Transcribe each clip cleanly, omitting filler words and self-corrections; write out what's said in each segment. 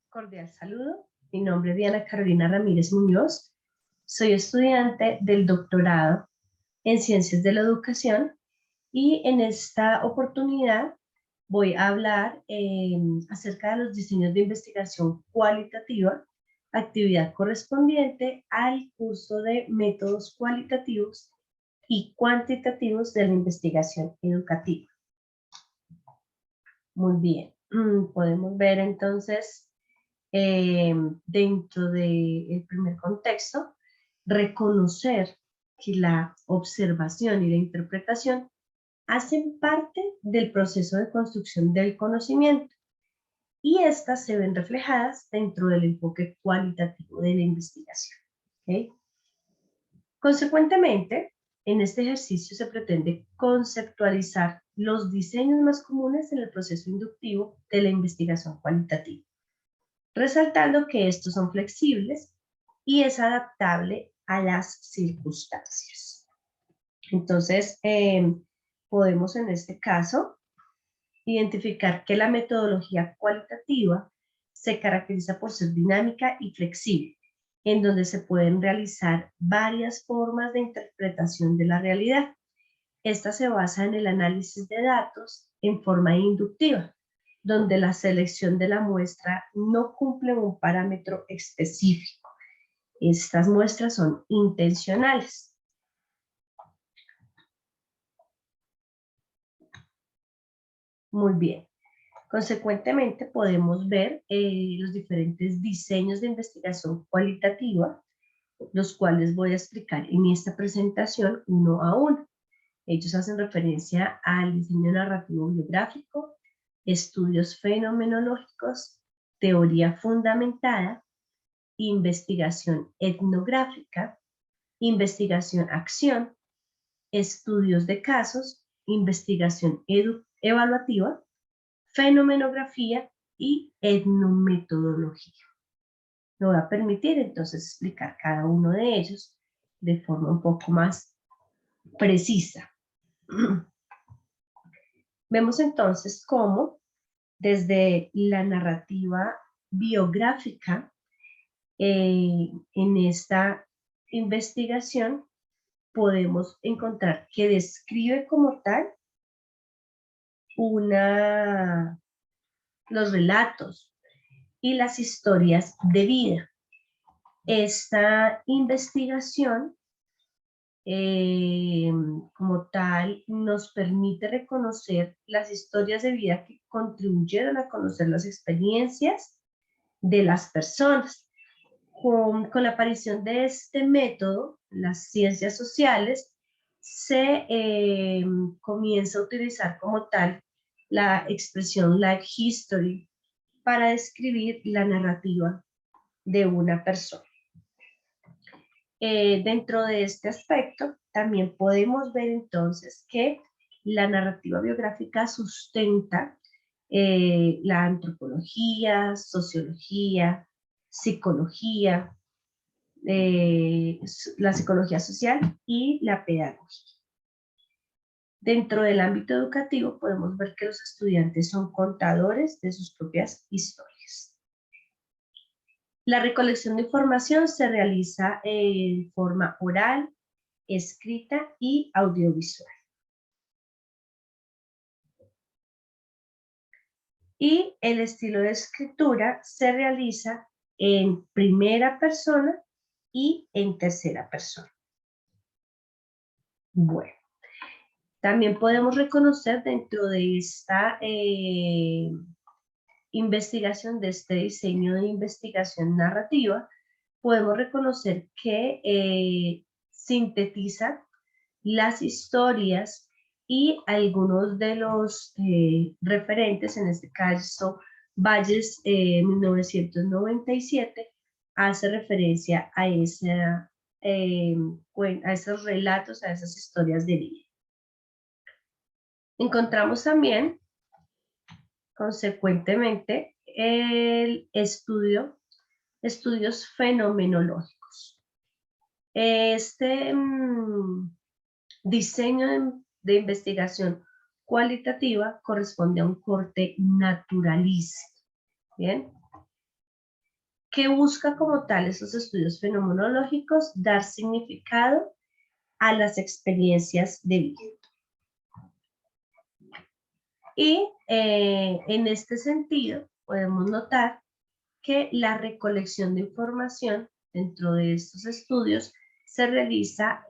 Cordial saludo. Mi nombre es Diana Carolina Ramírez Muñoz. Soy estudiante del doctorado en Ciencias de la Educación y en esta oportunidad voy a hablar acerca de los diseños de investigación cualitativa, actividad correspondiente al curso de métodos cualitativos y cuantitativos de la investigación educativa. Muy bien, podemos ver entonces dentro del primer contexto, reconocer que la observación y la interpretación hacen parte del proceso de construcción del conocimiento y estas se ven reflejadas dentro del enfoque cualitativo de la investigación. ¿Okay? Consecuentemente, en este ejercicio se pretende conceptualizar los diseños más comunes en el proceso inductivo de la investigación cualitativa, resaltando que estos son flexibles y es adaptable a las circunstancias. Entonces, podemos en este caso identificar que la metodología cualitativa se caracteriza por ser dinámica y flexible, en donde se pueden realizar varias formas de interpretación de la realidad. Esta se basa en el análisis de datos en forma inductiva, donde la selección de la muestra no cumple un parámetro específico. Estas muestras son intencionales. Muy bien. Consecuentemente, podemos ver los diferentes diseños de investigación cualitativa, los cuales voy a explicar en esta presentación uno a uno. Ellos hacen referencia al diseño narrativo biográfico, estudios fenomenológicos, teoría fundamentada, investigación etnográfica, investigación-acción, estudios de casos, investigación evaluativa, fenomenografía y etnometodología. Me voy a permitir entonces explicar cada uno de ellos de forma un poco más precisa. Vemos entonces cómo desde la narrativa biográfica en esta investigación podemos encontrar que describe como tal los relatos y las historias de vida. Esta investigación como tal nos permite reconocer las historias de vida que contribuyeron a conocer las experiencias de las personas. Con la aparición de este método, las ciencias sociales se comienza a utilizar como tal la expresión life history para describir la narrativa de una persona. Dentro de este aspecto, también podemos ver entonces que la narrativa biográfica sustenta la antropología, sociología, psicología, la psicología social y la pedagogía. Dentro del ámbito educativo podemos ver que los estudiantes son contadores de sus propias historias. La recolección de información se realiza en forma oral, escrita y audiovisual. Y el estilo de escritura se realiza en primera persona y en tercera persona. Bueno, también podemos reconocer dentro de esta investigación, de este diseño de investigación narrativa, podemos reconocer que sintetiza las historias y algunos de los referentes, en este caso Valles 1997, hace referencia a esos relatos, a esas historias de vida. Encontramos también, consecuentemente, el estudios fenomenológicos. Este diseño de investigación cualitativa corresponde a un corte naturalista. Bien, que busca como tal esos estudios fenomenológicos dar significado a las experiencias de vida. Y en este sentido podemos notar que la recolección de información dentro de estos estudios se realiza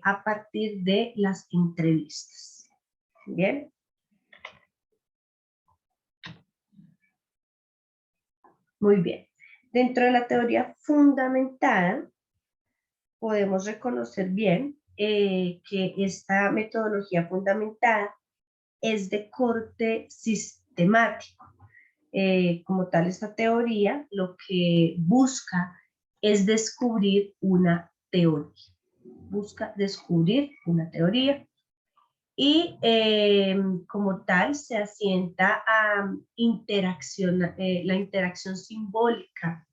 a partir de las entrevistas. ¿Bien? Muy bien. Dentro de la teoría fundamentada, podemos reconocer bien que esta metodología fundamentada es de corte sistemático. Como tal, esta teoría lo que busca es descubrir una teoría. Busca descubrir una teoría y como tal se asienta a la interacción simbólica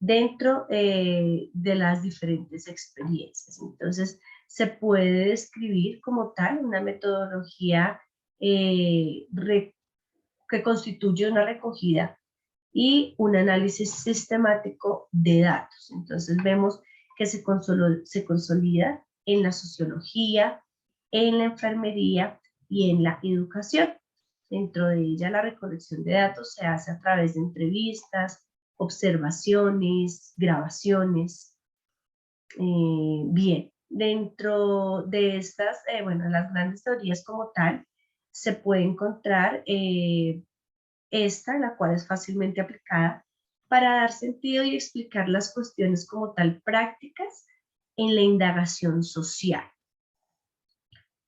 dentro de las diferentes experiencias. Entonces, se puede describir como tal una metodología que constituye una recogida y un análisis sistemático de datos. Entonces, vemos que se consolida en la sociología, en la enfermería y en la educación. Dentro de ella, la recolección de datos se hace a través de entrevistas, observaciones, grabaciones. Bien, dentro de estas, bueno, las grandes teorías como tal, se puede encontrar esta, la cual es fácilmente aplicada para dar sentido y explicar las cuestiones como tal prácticas en la indagación social.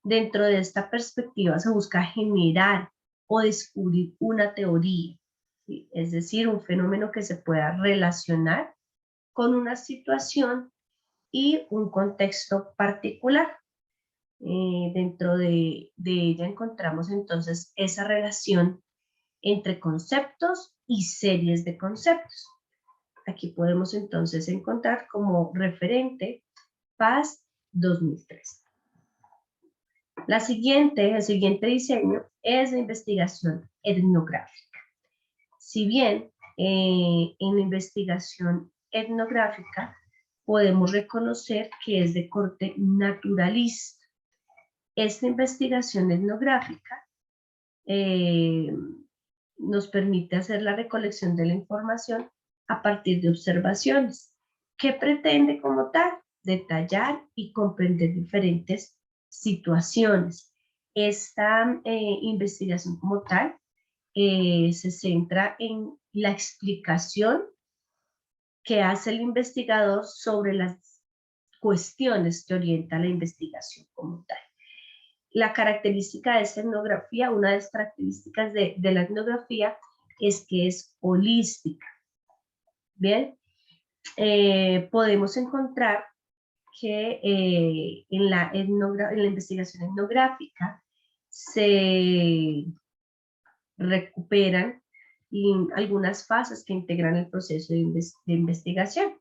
Dentro de esta perspectiva se busca generar o descubrir una teoría, ¿sí? Es decir, un fenómeno que se pueda relacionar con una situación y un contexto particular. Dentro de ella encontramos entonces esa relación entre conceptos y series de conceptos. Aquí podemos entonces encontrar como referente PAS 2003. El siguiente diseño es la investigación etnográfica. Si bien en la investigación etnográfica podemos reconocer que es de corte naturalista, esta investigación etnográfica nos permite hacer la recolección de la información a partir de observaciones, que pretende como tal detallar y comprender diferentes situaciones. Esta investigación como tal se centra en la explicación que hace el investigador sobre las cuestiones que orienta la investigación como tal. La característica de esta etnografía, una de las características de la etnografía es que es holística. Bien, podemos encontrar que en la investigación etnográfica se recuperan algunas fases que integran el proceso de investigación.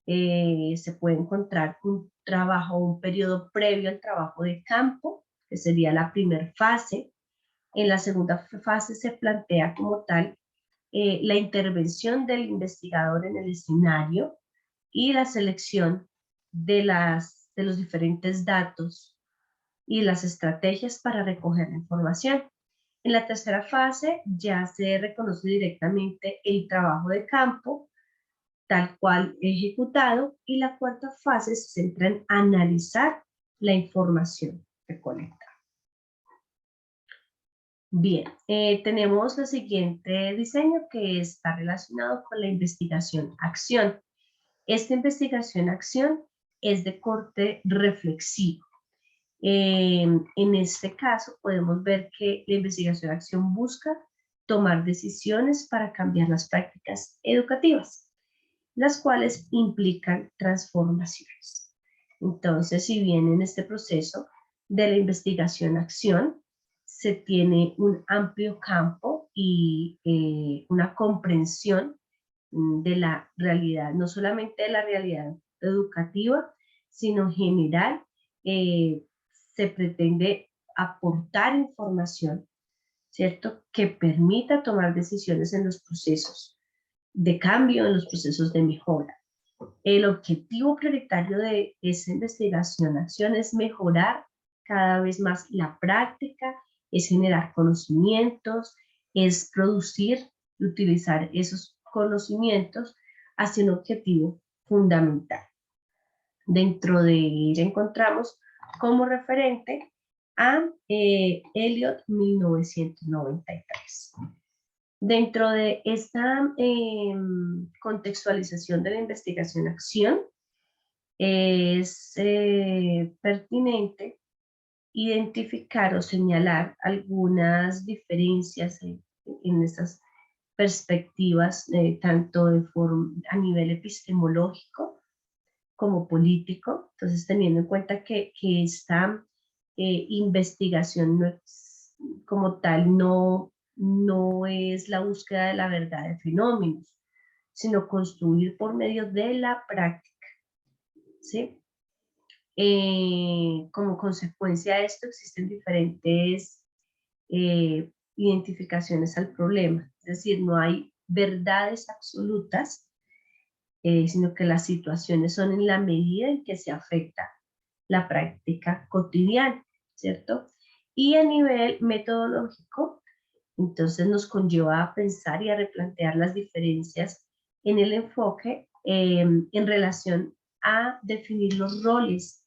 Se puede encontrar un trabajo, un periodo previo al trabajo de campo, que sería la primera fase. En la segunda fase se plantea como tal la intervención del investigador en el escenario y la selección de los diferentes datos y las estrategias para recoger la información. En la tercera fase ya se reconoce directamente el trabajo de campo, tal cual ejecutado, y la cuarta fase se centra en analizar la información recolectada. Bien, tenemos el siguiente diseño que está relacionado con la investigación-acción. Esta investigación-acción es de corte reflexivo. En este caso podemos ver que la investigación-acción busca tomar decisiones para cambiar las prácticas educativas, las cuales implican transformaciones. Entonces, si bien en este proceso de la investigación-acción se tiene un amplio campo y una comprensión de la realidad, no solamente de la realidad educativa, sino en general, se pretende aportar información, ¿cierto?, que permita tomar decisiones en los procesos de cambio en los procesos de mejora. El objetivo prioritario de esa investigación-acción es mejorar cada vez más la práctica, es generar conocimientos, es producir y utilizar esos conocimientos hacia un objetivo fundamental. Dentro de ella encontramos como referente a Elliott 1993. Dentro de esta contextualización de la investigación-acción, es pertinente identificar o señalar algunas diferencias en esas perspectivas, tanto a nivel epistemológico como político. Entonces, teniendo en cuenta que esta investigación no es, como tal no es la búsqueda de la verdad de fenómenos, sino construir por medio de la práctica, ¿sí? Como consecuencia de esto existen diferentes identificaciones al problema, es decir, no hay verdades absolutas, sino que las situaciones son en la medida en que se afecta la práctica cotidiana, ¿cierto? Y a nivel metodológico, entonces nos conlleva a pensar y a replantear las diferencias en el enfoque en relación a definir los roles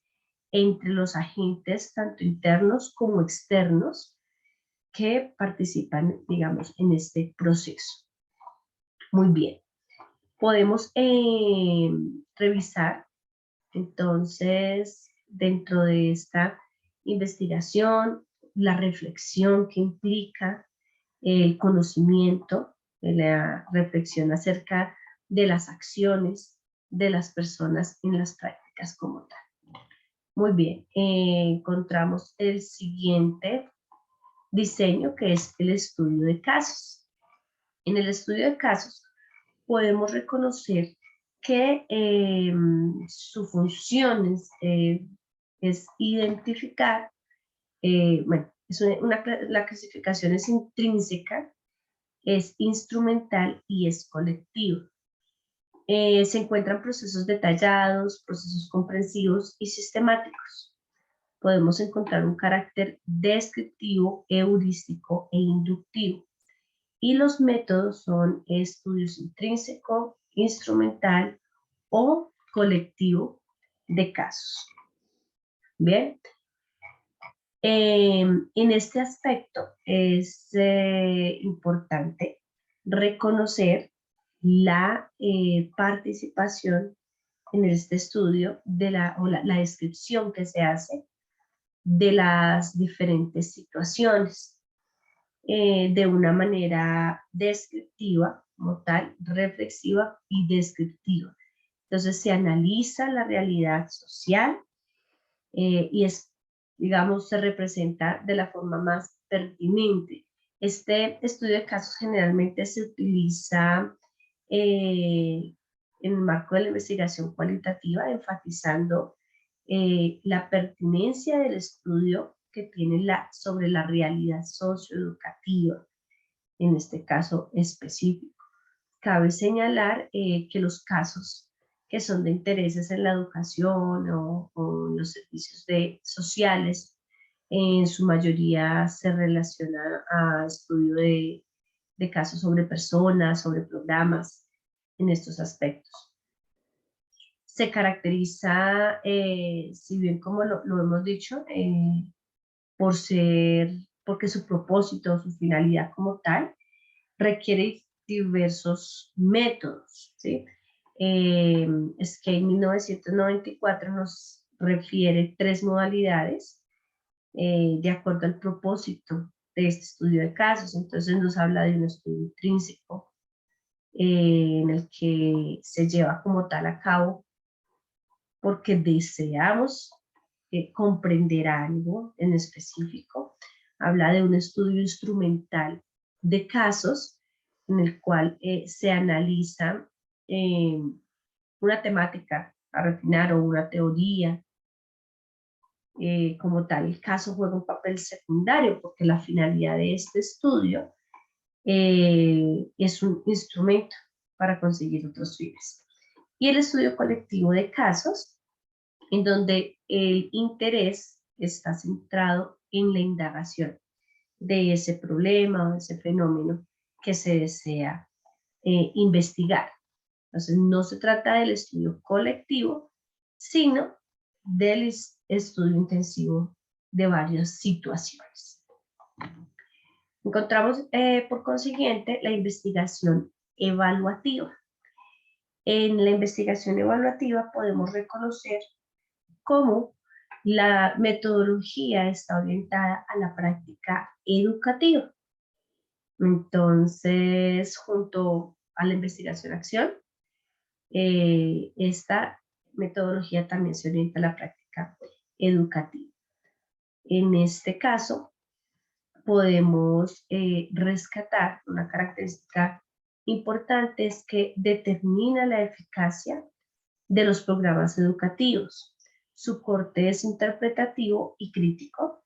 entre los agentes, tanto internos como externos, que participan, digamos, en este proceso. Muy bien. Podemos revisar, entonces, dentro de esta investigación, la reflexión que implica el conocimiento, la reflexión acerca de las acciones de las personas en las prácticas como tal. Muy bien, encontramos el siguiente diseño, que es el estudio de casos. En el estudio de casos podemos reconocer que su función es identificar, bueno, la clasificación es intrínseca, es instrumental y es colectiva. Se encuentran procesos detallados, procesos comprensivos y sistemáticos. Podemos encontrar un carácter descriptivo, heurístico e inductivo. Y los métodos son estudios intrínseco, instrumental o colectivo de casos. Bien. En este aspecto es importante reconocer la participación en este estudio o la descripción que se hace de las diferentes situaciones de una manera descriptiva, como tal, reflexiva y descriptiva. Entonces se analiza la realidad social y digamos, se representa de la forma más pertinente. Este estudio de casos generalmente se utiliza en el marco de la investigación cualitativa, enfatizando la pertinencia del estudio que tiene sobre la realidad socioeducativa, en este caso específico. Cabe señalar que los casos que son de intereses en la educación o los servicios sociales, en su mayoría se relaciona a estudio de casos sobre personas, sobre programas, en estos aspectos. Se caracteriza, si bien como lo hemos dicho, porque su propósito, su finalidad como tal, requiere diversos métodos, ¿sí? Scale 1994 nos refiere 3 modalidades de acuerdo al propósito de este estudio de casos. Entonces nos habla de un estudio intrínseco en el que se lleva como tal a cabo porque deseamos comprender algo en específico. Habla de un estudio instrumental de casos en el cual se analiza una temática a refinar o una teoría. Como tal, el caso juega un papel secundario porque la finalidad de este estudio es un instrumento para conseguir otros fines. Y el estudio colectivo de casos, en donde el interés está centrado en la indagación de ese problema o ese fenómeno que se desea investigar. Entonces, no se trata del estudio colectivo, sino del estudio intensivo de varias situaciones. Encontramos, por consiguiente, la investigación evaluativa. En la investigación evaluativa podemos reconocer cómo la metodología está orientada a la práctica educativa. Entonces, junto a la investigación-acción, esta metodología también se orienta a la práctica educativa. En este caso, podemos rescatar una característica importante, es que determina la eficacia de los programas educativos. Su corte es interpretativo y crítico.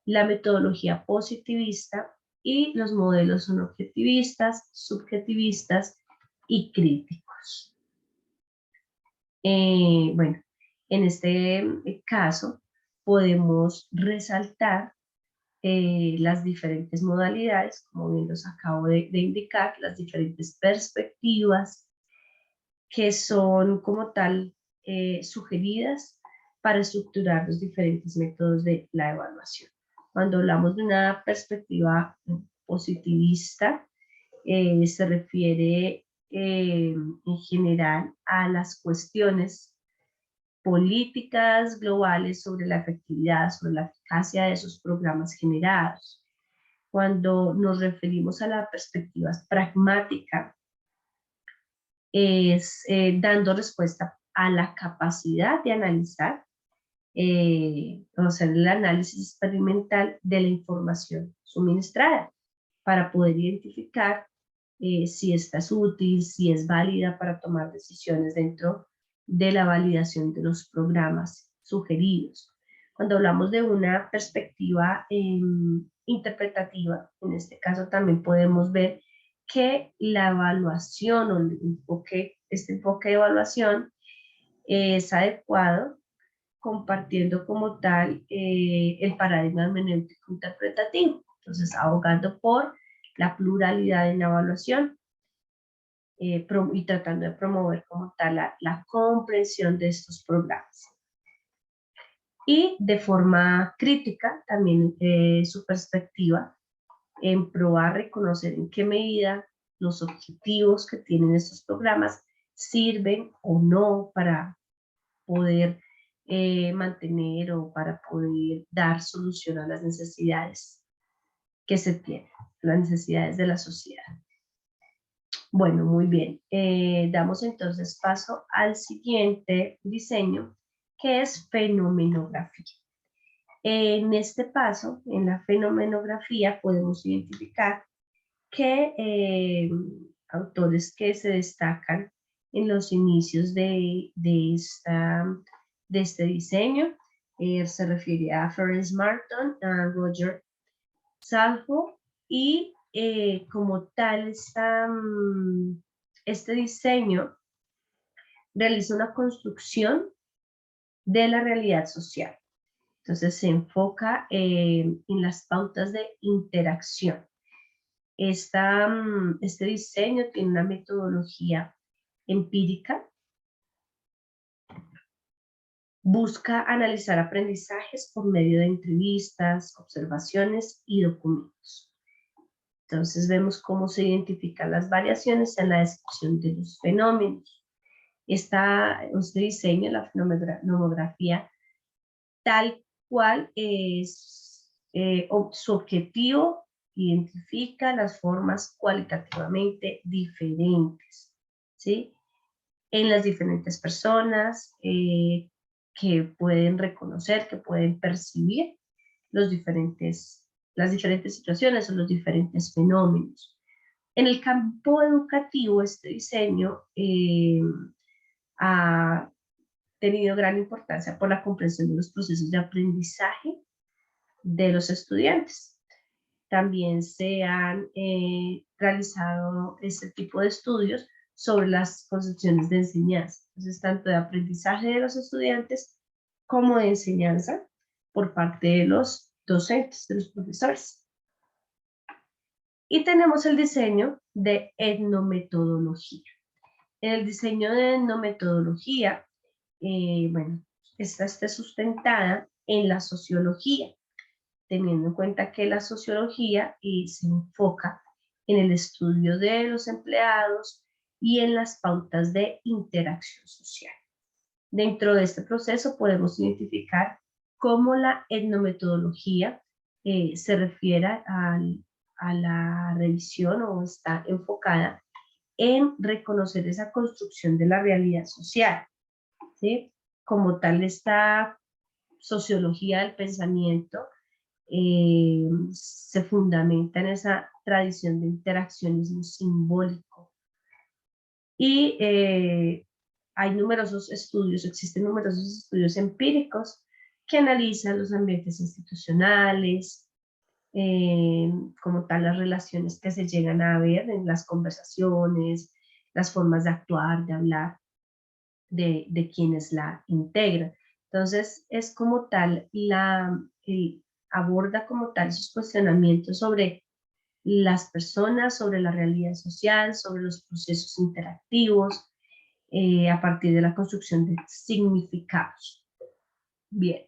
La metodología positivista y los modelos son objetivistas, subjetivistas y críticos. Bueno, en este caso podemos resaltar las diferentes modalidades, como bien los acabo de indicar, las diferentes perspectivas que son como tal sugeridas para estructurar los diferentes métodos de la evaluación. Cuando hablamos de una perspectiva positivista, se refiere en general a las cuestiones políticas globales sobre la efectividad, sobre la eficacia de esos programas generados. Cuando nos referimos a la perspectiva pragmática, es dando respuesta a la capacidad de analizar, hacer el análisis experimental de la información suministrada para poder identificar si esta es útil, si es válida para tomar decisiones dentro de la validación de los programas sugeridos. Cuando hablamos de una perspectiva interpretativa, en este caso también podemos ver que la evaluación o este enfoque de evaluación es adecuado compartiendo como tal el paradigma hermenéutico interpretativo. Entonces, abogando por la pluralidad en la evaluación y tratando de promover como tal la comprensión de estos programas. Y de forma crítica, también su perspectiva en probar, reconocer en qué medida los objetivos que tienen estos programas sirven o no para poder mantener o para poder dar solución a las necesidades que se tienen, las necesidades de la sociedad. Bueno, muy bien. Damos entonces paso al siguiente diseño, que es fenomenografía. En este paso, en la fenomenografía, podemos identificar que autores que se destacan en los inicios de este diseño, se refiere a Florence Marton, a Roger Salvo, y como tal este diseño realiza una construcción de la realidad social. Entonces se enfoca en las pautas de interacción. Este diseño tiene una metodología empírica, busca analizar aprendizajes por medio de entrevistas, observaciones y documentos. Entonces vemos cómo se identifican las variaciones en la descripción de los fenómenos. Este diseño, la fenomenografía, tal cual es su objetivo, identifica las formas cualitativamente diferentes, ¿sí? En las diferentes personas que pueden reconocer, que pueden percibir las diferentes situaciones o los diferentes fenómenos. En el campo educativo, este diseño ha tenido gran importancia por la comprensión de los procesos de aprendizaje de los estudiantes. También se han realizado este tipo de estudios sobre las concepciones de enseñanza. Entonces, tanto de aprendizaje de los estudiantes como de enseñanza por parte de los docentes, de los profesores. Y tenemos el diseño de etnometodología. En el diseño de etnometodología, bueno, esta está sustentada en la sociología, teniendo en cuenta que la sociología se enfoca en el estudio de los empleados y en las pautas de interacción social. Dentro de este proceso podemos identificar cómo la etnometodología se refiere a la revisión o está enfocada en reconocer esa construcción de la realidad social, ¿sí? Como tal, esta sociología del pensamiento se fundamenta en esa tradición de interaccionismo simbólico. Y hay numerosos estudios, existen numerosos estudios empíricos que analizan los ambientes institucionales, como tal las relaciones que se llegan a ver en las conversaciones, las formas de actuar, de hablar de quienes la integran. Entonces, es como tal, aborda como tal sus cuestionamientos sobre las personas, sobre la realidad social, sobre los procesos interactivos, a partir de la construcción de significados. Bien.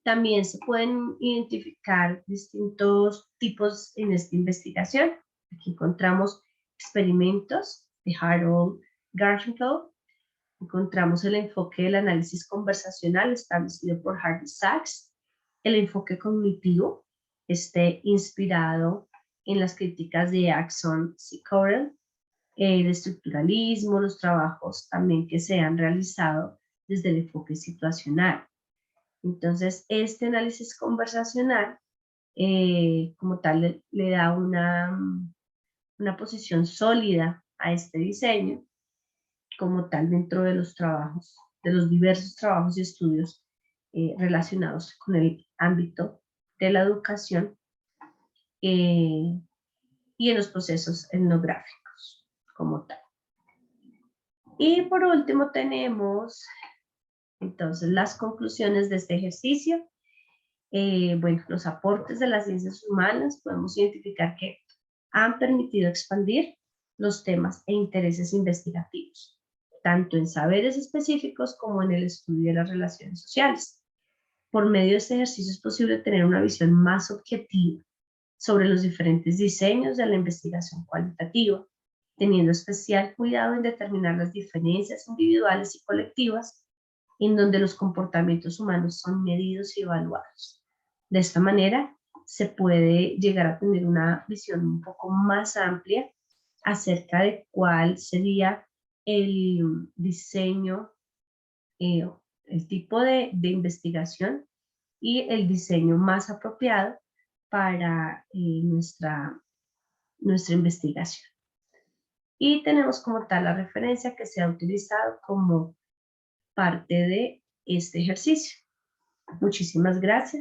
También se pueden identificar distintos tipos en esta investigación. Aquí encontramos experimentos de Harold Garfinkel. Encontramos el enfoque del análisis conversacional establecido por Harvey Sachs. El enfoque cognitivo, inspirado en las críticas de Axon C. Correll. El estructuralismo, los trabajos también que se han realizado desde el enfoque situacional. Entonces, este análisis conversacional, como tal, le da una posición sólida a este diseño, como tal, dentro de los trabajos, de los diversos trabajos y estudios relacionados con el ámbito de la educación y en los procesos etnográficos, como tal. Y por último tenemos, entonces, las conclusiones de este ejercicio. Bueno, los aportes de las ciencias humanas podemos identificar que han permitido expandir los temas e intereses investigativos, tanto en saberes específicos como en el estudio de las relaciones sociales. Por medio de este ejercicio es posible tener una visión más objetiva sobre los diferentes diseños de la investigación cualitativa, teniendo especial cuidado en determinar las diferencias individuales y colectivas en donde los comportamientos humanos son medidos y evaluados. De esta manera, se puede llegar a tener una visión un poco más amplia acerca de cuál sería el diseño, el tipo de investigación y el diseño más apropiado para nuestra investigación. Y tenemos como tal la referencia que se ha utilizado como parte de este ejercicio. Muchísimas gracias.